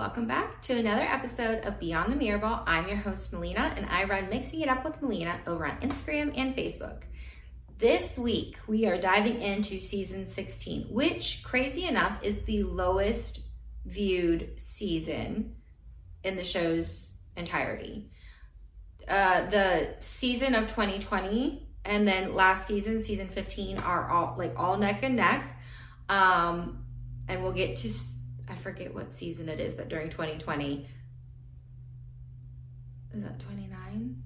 welcome back to another episode of Beyond the Mirror Ball. I'm your host, Melina, and I run Mixing It Up with Melina over on Instagram and Facebook. This week, we are diving into season 16, which, crazy enough, is the lowest viewed season in the show's entirety. The season of 2020 and then last season, season 15, are all neck and neck. And we'll get to, I forget what season it is, but during 2020, is that 29?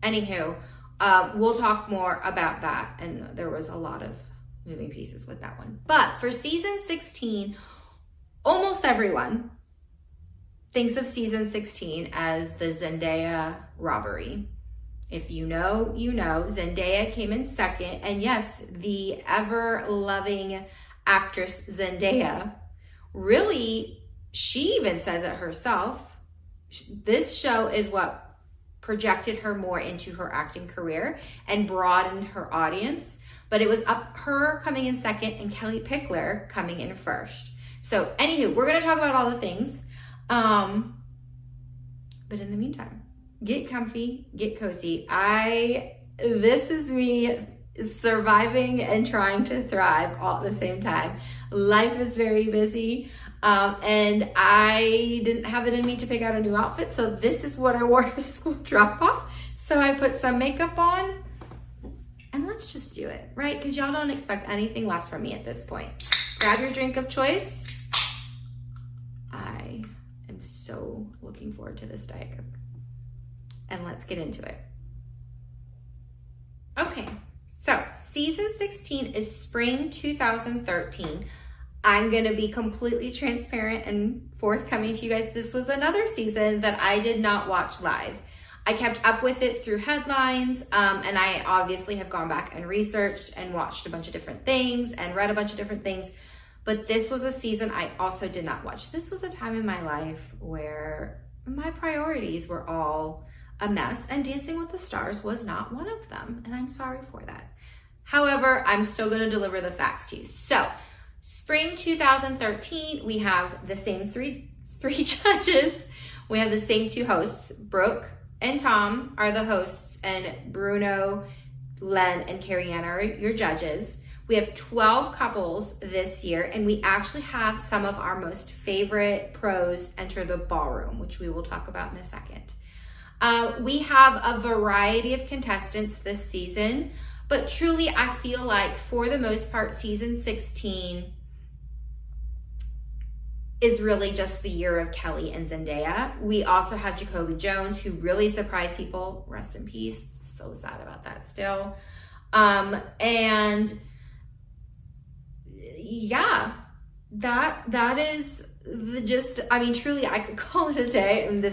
Anywho, we'll talk more about that. And there was a lot of moving pieces with that one. But for season 16, almost everyone thinks of season 16 as the Zendaya robbery. If you know, you know. Zendaya came in second. And yes, the ever-loving actress Zendaya, really, she even says it herself. This show is what projected her more into her acting career and broadened her audience. But it was her coming in second and Kellie Pickler coming in first. So anywho, we're going to talk about all the things. But in the meantime, get comfy, get cozy. This is me surviving and trying to thrive all at the same time. Life is very busy, and I didn't have it in me to pick out a new outfit, so this is what I wore to school drop-off. So I put some makeup on, and let's just do it, right? Because y'all don't expect anything less from me at this point. Grab your drink of choice. I am so looking forward to this Diet Coke. And let's get into it. Okay, so season 16 is spring 2013. I'm gonna be completely transparent and forthcoming to you guys. This was another season that I did not watch live. I kept up with it through headlines, and I obviously have gone back and researched and watched a bunch of different things and read a bunch of different things. But this was a season I also did not watch. This was a time in my life where my priorities were all a mess, and Dancing with the Stars was not one of them, and I'm sorry for that. However, I'm still going to deliver the facts to you. So, spring 2013, we have the same three judges. We have the same two hosts. Brooke and Tom are the hosts, and Bruno, Len, and Carrie Ann are your judges. We have 12 couples this year, and we actually have some of our most favorite pros enter the ballroom, which we will talk about in a second. We have a variety of contestants this season, but truly I feel like for the most part, season 16 is really just the year of Kellie and Zendaya. We also have Jacoby Jones, who really surprised people. Rest in peace. So sad about that still. And yeah, that is truly I could call it a day, and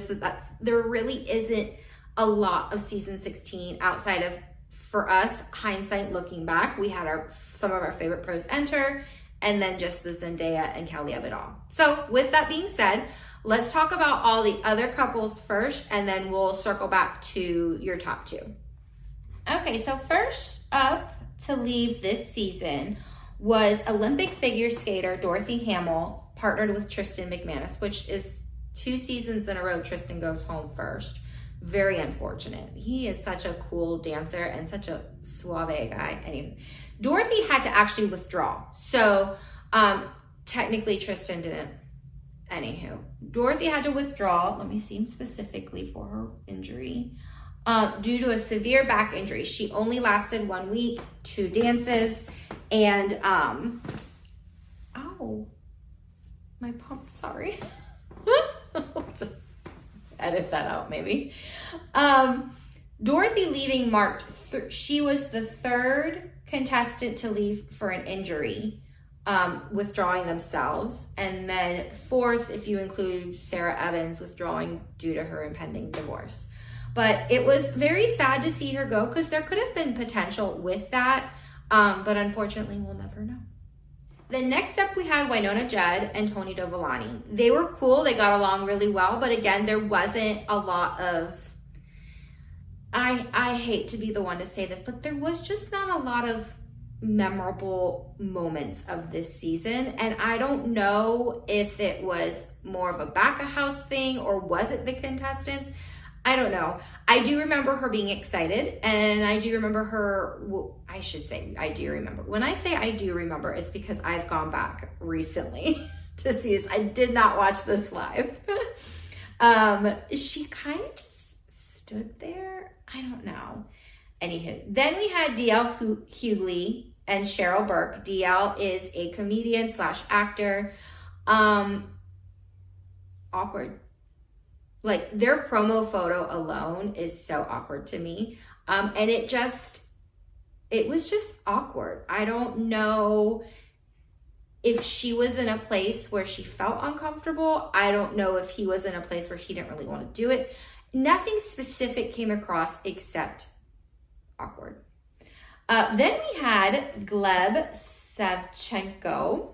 there really isn't a lot of season 16 outside of, for us, hindsight looking back, we had some of our favorite pros enter, and then just the Zendaya and Kellie of it all. So with that being said, let's talk about all the other couples first, and then we'll circle back to your top two. Okay, so first up to leave this season was Olympic figure skater Dorothy Hamill, partnered with Tristan McManus, which is 2 seasons in a row Tristan goes home first. Very unfortunate. He is such a cool dancer and such a suave guy. Anyway, Dorothy had to actually withdraw. So technically Tristan didn't. Anywho, Dorothy had to withdraw. Let me see specifically for her injury. Due to a severe back injury. She only lasted 1 week, 2 dances, and my pump, sorry. I'll just edit that out maybe. Dorothy leaving marked, she was the 3rd contestant to leave for an injury, withdrawing themselves. And then 4th, if you include Sarah Evans, withdrawing due to her impending divorce. But it was very sad to see her go because there could have been potential with that. But unfortunately, we'll never know. Then next up, we had Wynonna Judd and Tony Dovolani. They were cool. They got along really well. But again, there wasn't a lot of, I hate to be the one to say this, but there was just not a lot of memorable moments of this season. And I don't know if it was more of a back of house thing or was it the contestants? I don't know. I do remember her being excited, and I do remember her, well, I should say I do remember. When I say I do remember, it's because I've gone back recently to see this. I did not watch this live. She kind of just stood there. I don't know. Anywho, then we had DL Hughley and Cheryl Burke. DL is a comedian / actor. Awkward. Like, their promo photo alone is so awkward to me. And it was just awkward. I don't know if she was in a place where she felt uncomfortable. I don't know if he was in a place where he didn't really want to do it. Nothing specific came across except awkward. Then we had Gleb Savchenko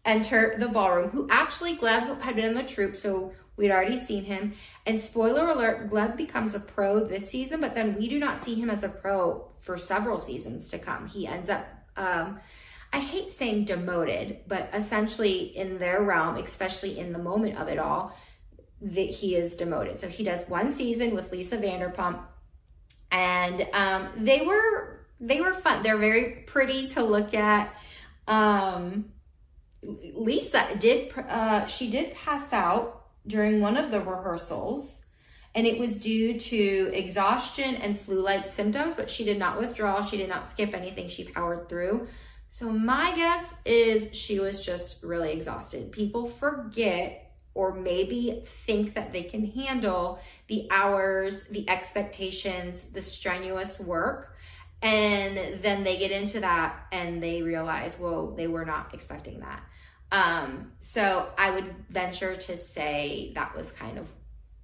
enter the ballroom, who actually, Gleb had been in the troupe, so we'd already seen him. And spoiler alert, Gleb becomes a pro this season, but then we do not see him as a pro for several seasons to come. He ends up, I hate saying demoted, but essentially in their realm, especially in the moment of it all, that he is demoted. So he does one season with Lisa Vanderpump, and they were fun. They're very pretty to look at. Lisa did pass out during one of the rehearsals, and it was due to exhaustion and flu-like symptoms, but she did not withdraw. She did not skip anything. She powered through. So my guess is she was just really exhausted. People forget or maybe think that they can handle the hours, the expectations, the strenuous work, and then they get into that and they realize, whoa, they were not expecting that. So I would venture to say that was kind of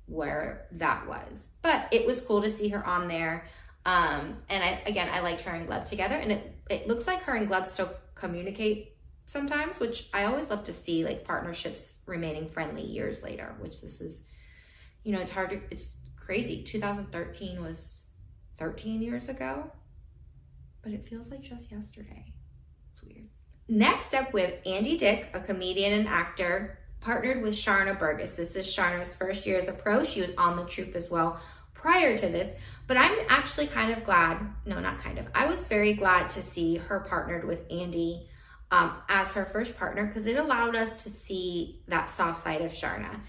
where that was, but it was cool to see her on there. And I liked her and Gleb together, and it looks like her and Gleb still communicate sometimes, which I always love to see, like, partnerships remaining friendly years later, which this is, it's crazy. 2013 was 13 years ago, but it feels like just yesterday. It's weird. Next up, we have Andy Dick, a comedian and actor, partnered with Sharna Burgess. This is Sharna's first year as a pro. She was on the troupe as well prior to this, but I'm actually kind of glad, no, not kind of, I was very glad to see her partnered with Andy as her first partner, because it allowed us to see that soft side of Sharna.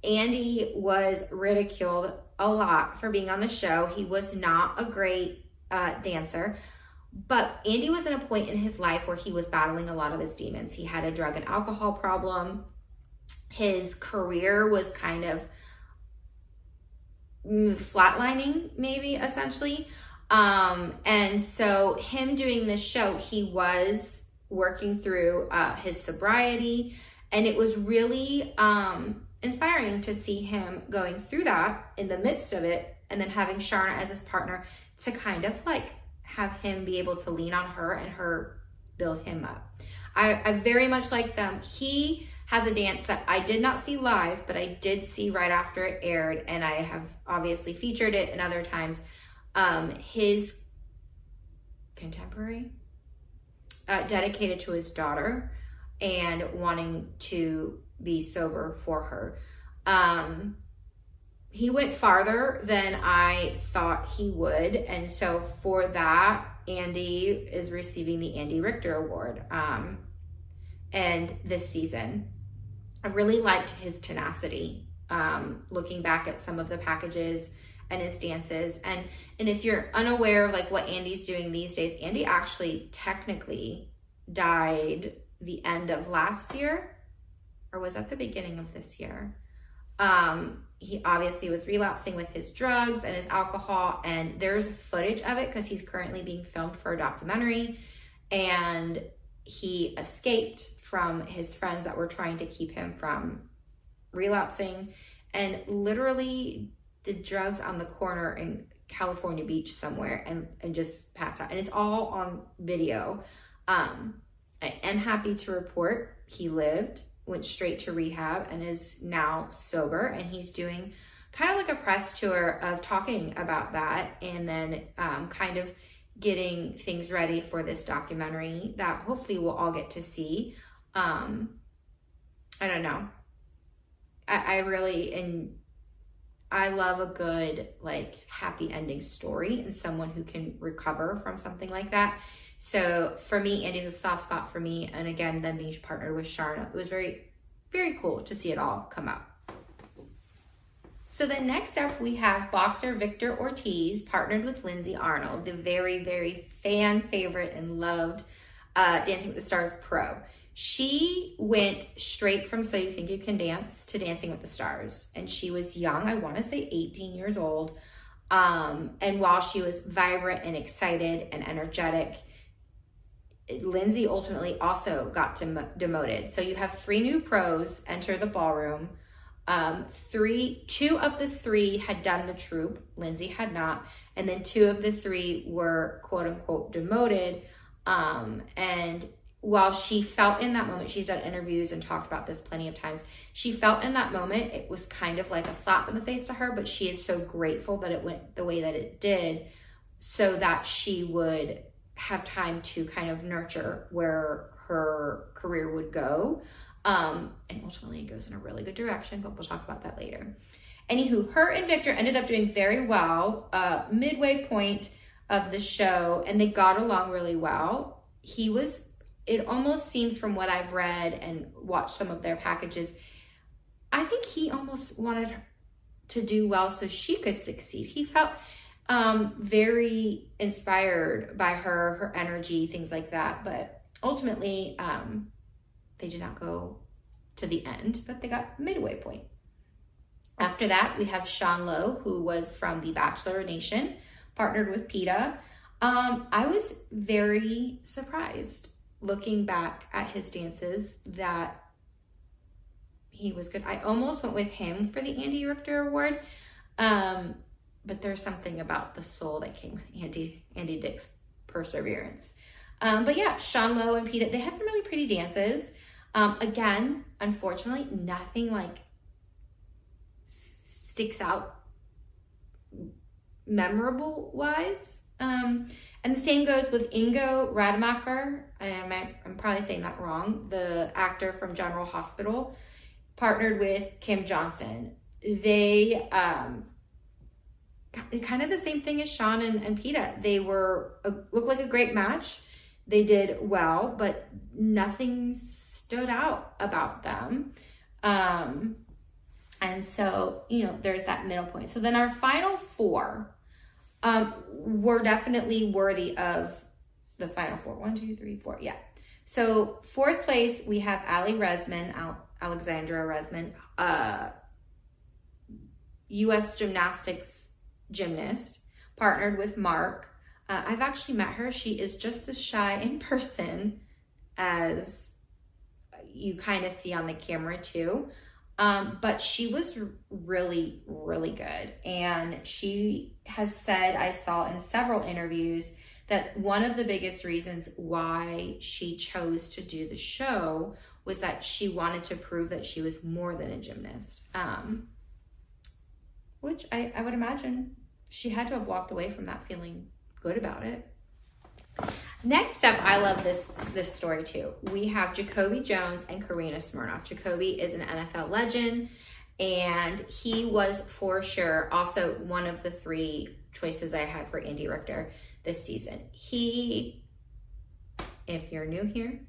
Andy was ridiculed a lot for being on the show. He was not a great dancer, but Andy was at a point in his life where he was battling a lot of his demons. He had a drug and alcohol problem. His career was kind of flatlining, maybe, essentially. And so him doing this show, he was working through his sobriety, and it was really inspiring to see him going through that in the midst of it, and then having Sharna as his partner to kind of like have him be able to lean on her and her build him up. I very much like them. He has a dance that I did not see live, but I did see right after it aired, and I have obviously featured it in other times. His contemporary, dedicated to his daughter and wanting to be sober for her. He went farther than I thought he would, and so for that, Andy is receiving the Andy Richter Award. And this season, I really liked his tenacity, looking back at some of the packages and his dances. And if you're unaware of like what Andy's doing these days, Andy actually technically died the end of last year, or was that the beginning of this year? He obviously was relapsing with his drugs and his alcohol, and there's footage of it because he's currently being filmed for a documentary, and he escaped from his friends that were trying to keep him from relapsing, and literally did drugs on the corner in California Beach somewhere and just passed out. And it's all on video. I am happy to report he lived, went straight to rehab, and is now sober. And he's doing kind of like a press tour of talking about that, and then kind of getting things ready for this documentary that hopefully we'll all get to see. I don't know. I love a good, like, happy ending story and someone who can recover from something like that. So for me, Andy's a soft spot for me. And again, them being partnered with Sharna, it was very, very cool to see it all come out. So then next up, we have boxer Victor Ortiz partnered with Lindsay Arnold, the very, very fan favorite and loved Dancing with the Stars pro. She went straight from So You Think You Can Dance to Dancing with the Stars. And she was young, I want to say 18 years old. And while she was vibrant and excited and energetic, Lindsay ultimately also got demoted. So you have 3 new pros enter the ballroom. 2 of the 3 had done the troupe. Lindsay had not. And then 2 of the 3 were quote unquote demoted. And while she felt in that moment, she's done interviews and talked about this plenty of times, she felt in that moment it was kind of like a slap in the face to her, but she is so grateful that it went the way that it did so that she would have time to kind of nurture where her career would go. And ultimately it goes in a really good direction, but we'll talk about that later. Anywho, her and Victor ended up doing very well, midway point of the show, and they got along really well. It almost seemed from what I've read and watched some of their packages, I think he almost wanted her to do well so she could succeed. He felt very inspired by her energy, things like that. But ultimately, they did not go to the end, but they got midway point. After that, we have Lowe, who was from the Bachelor Nation, partnered with Peta. I was very surprised looking back at his dances that he was good. I almost went with him for the Andy Richter Award, but there's something about the soul that came with Andy Dick's perseverance. But yeah, Lowe and Peta, they had some really pretty dances. Again, unfortunately, nothing like sticks out memorable wise. And the same goes with Ingo Rademacher, and I'm probably saying that wrong, the actor from General Hospital, partnered with Kim Johnson. They kind of the same thing as Sean and Peta. They looked like a great match. They did well, but nothing stood out about them. And so, there's that middle point. So then our final 4 were definitely worthy of the final 4. 1, 2, 3, 4. Yeah. So 4th place, we have Alexandra Raisman, U.S. gymnastics gymnast, partnered with Mark. I've actually met her. She is just as shy in person as you kind of see on the camera too. But she was really, really good. And she has said, I saw in several interviews, that one of the biggest reasons why she chose to do the show was that she wanted to prove that she was more than a gymnast. Which I would imagine she had to have walked away from that feeling good about it. Next up, I love this story too. We have Jacoby Jones and Karina Smirnoff. Jacoby is an NFL legend, and he was for sure also one of the 3 choices I had for Andy Richter this season. If you're new here,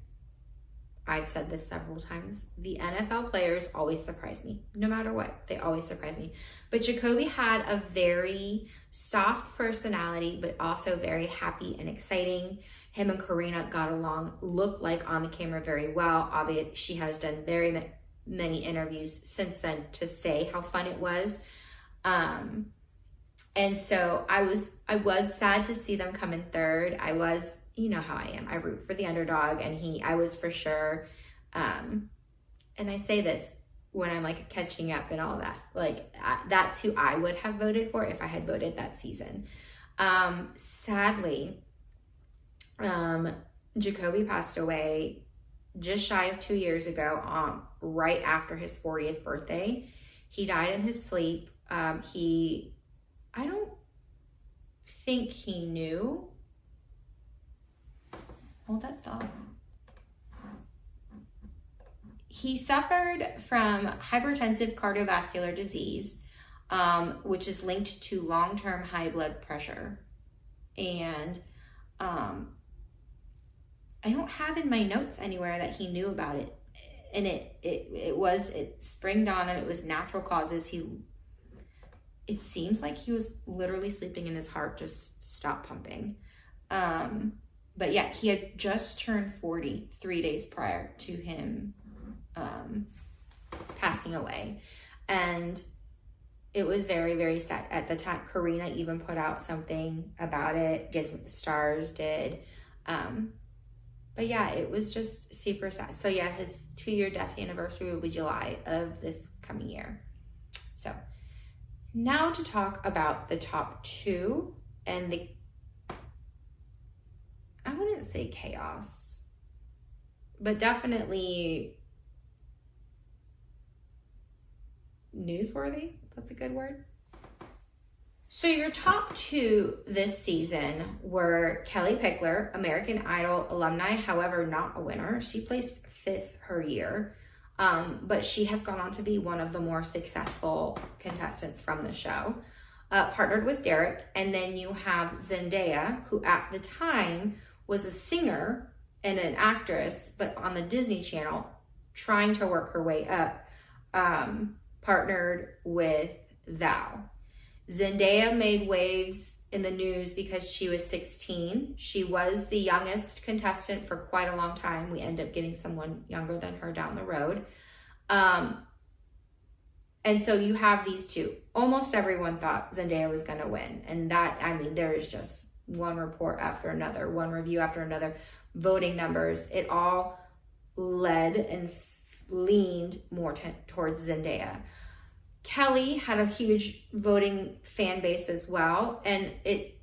I've said this several times, the NFL players always surprise me. No matter what, they always surprise me. But Jacoby had a very soft personality, but also very happy and exciting. Him and Karina got along, looked like on the camera very well. Obviously, she has done very many interviews since then to say how fun it was. And so I was sad to see them come in 3rd. I was, you know how I am. I root for the underdog, and I was for sure. And I say this when I'm like catching up and all that, that's who I would have voted for if I had voted that season. Sadly, Jacoby passed away just shy of 2 years ago, right after his 40th birthday. He died in his sleep. I don't think he knew hold that thought. He suffered from hypertensive cardiovascular disease, which is linked to long-term high blood pressure. And I don't have in my notes anywhere that he knew about it. And it springed on him. It was natural causes. It seems like he was literally sleeping and his heart just stopped pumping. But yeah, he had just turned 40 3 days prior to him passing away. And it was very, very sad. At the time, Karina even put out something about it. Dancing with the Stars did. But yeah, it was just super sad. So yeah, his 2-year death anniversary will be July of this coming year. So now to talk about the top 2 and I wouldn't say chaos, but definitely newsworthy. That's a good word. So your top 2 this season were Kellie Pickler, American Idol alumni, however, not a winner. She placed 5th her year, but she has gone on to be one of the more successful contestants from the show, partnered with Derek. And then you have Zendaya, who at the time was a singer and an actress, but on the Disney Channel, trying to work her way up, partnered with Val. Zendaya made waves in the news because she was 16. She was the youngest contestant for quite a long time. We end up getting someone younger than her down the road. And so you have these 2. Almost everyone thought Zendaya was going to win. And that, I mean, there is just one report after another, one review after another, voting numbers. It all led and leaned more towards Zendaya. Kellie had a huge voting fan base as well, and it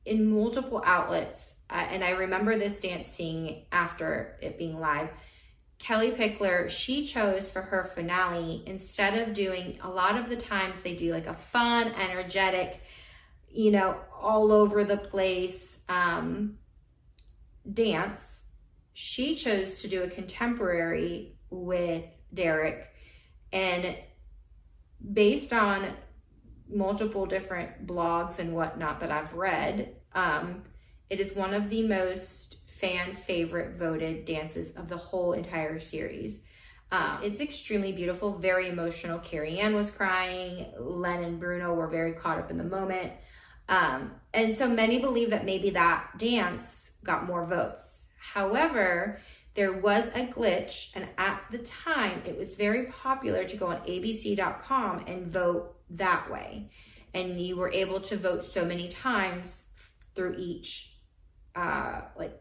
in multiple outlets. And I remember this dance seeing after it being live. Kellie Pickler, she chose for her finale, instead of doing, a lot of the times they do like a fun, energetic, all over the place dance. She chose to do a contemporary with Derek, and based on multiple different blogs and whatnot that I've read, it is one of the most fan favorite voted dances of the whole entire series. It's extremely beautiful, very emotional. Carrie Ann was crying. Len and Bruno were very caught up in the moment. And so many believe that maybe that dance got more votes. However, there was a glitch, and at the time, it was very popular to go on abc.com and vote that way. And you were able to vote so many times through each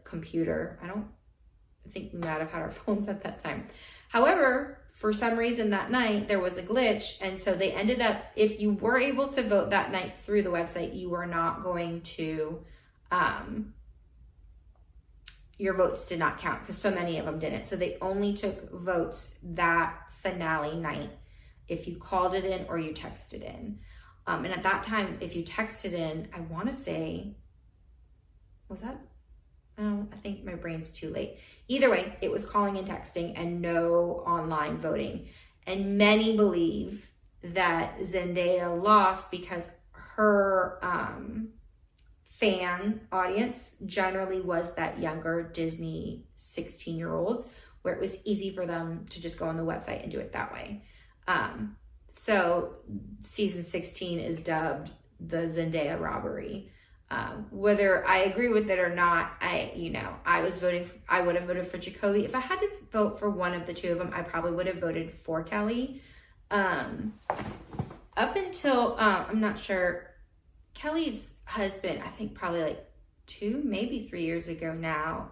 computer. I think we might have had our phones at that time. However, for some reason that night, there was a glitch. And so they ended up, if you were able to vote that night through the website, you were not going to, your votes did not count because so many of them didn't. So they only took votes that finale night if you called it in or you texted in. And at that time, if you texted in, I want to say, was that? Oh, I think my brain's too late. Either way, it was calling and texting and no online voting. And many believe that Zendaya lost because her fan audience generally was that younger Disney 16-year-olds, where it was easy for them to just go on the website and do it that way. So season 16 is dubbed the Zendaya robbery. Whether I agree with it or not, I would have voted for Jacoby. If I had to vote for one of the 2 of them, I probably would have voted for Kellie. Up until, I'm not sure, Kellie's husband, I think probably like 2, maybe 3 years ago now,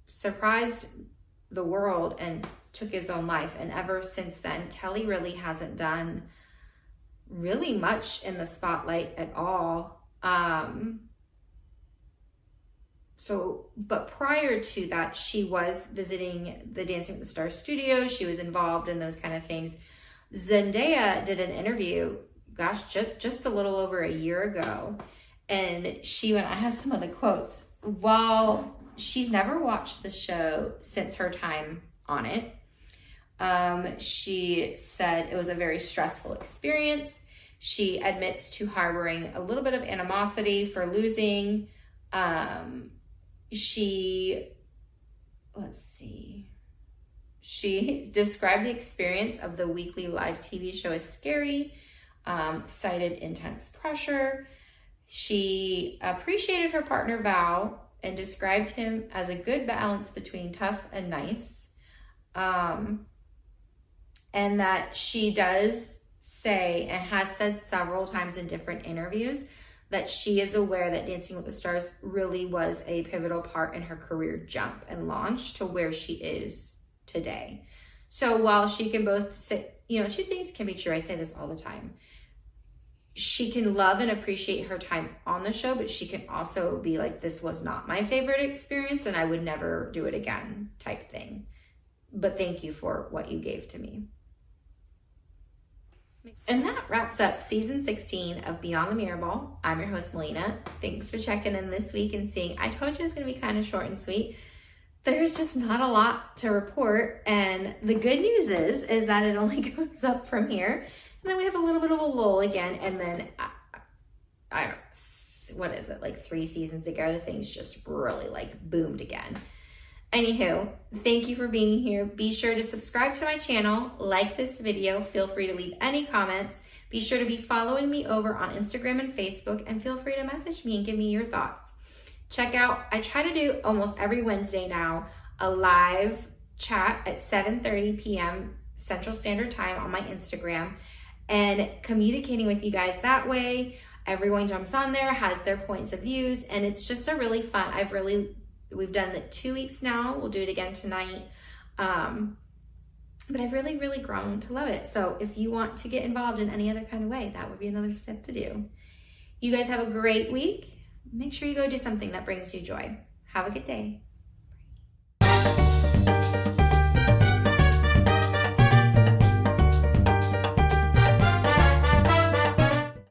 surprised the world and took his own life. And ever since then, Kellie really hasn't done really much in the spotlight at all. But prior to that, she was visiting the Dancing with the Stars studio. She was involved in those kind of things. Zendaya did an interview, just a little over a year ago. And I have some of the quotes. while she's never watched the show since her time on it, she said it was a very stressful experience. She admits to harboring a little bit of animosity for losing. She described the experience of the weekly live TV show as scary, cited intense pressure. She appreciated her partner Val and described him as a good balance between tough and nice. And that she does say, and has said several times in different interviews, that she is aware that Dancing with the Stars really was a pivotal part in her career jump and launch to where she is today. So while she can both say, two things can be true. I say this all the time. She can love and appreciate her time on the show, but she can also be like, this was not my favorite experience and I would never do it again type thing. But thank you for what you gave to me. And that wraps up season 16 of Beyond the Mirror Ball. I'm your host, Melina. Thanks for checking in this week and seeing. I told you it was going to be kind of short and sweet. There's just not a lot to report. And the good news is that it only goes up from here. And then we have a little bit of a lull again. And then, I don't know, what is it, like 3 seasons ago, things just really like boomed again. Anywho, thank you for being here. Be sure to subscribe to my channel, like this video, feel free to leave any comments. Be sure to be following me over on Instagram and Facebook, and feel free to message me and give me your thoughts. Check out, I try to do almost every Wednesday now, a live chat at 7:30 p.m. Central Standard Time on my Instagram, and communicating with you guys that way. Everyone jumps on there, has their points of views, and it's just a really fun, we've done it 2 weeks now. We'll do it again tonight. But I've really, really grown to love it. So if you want to get involved in any other kind of way, that would be another step to do. You guys have a great week. Make sure you go do something that brings you joy. Have a good day.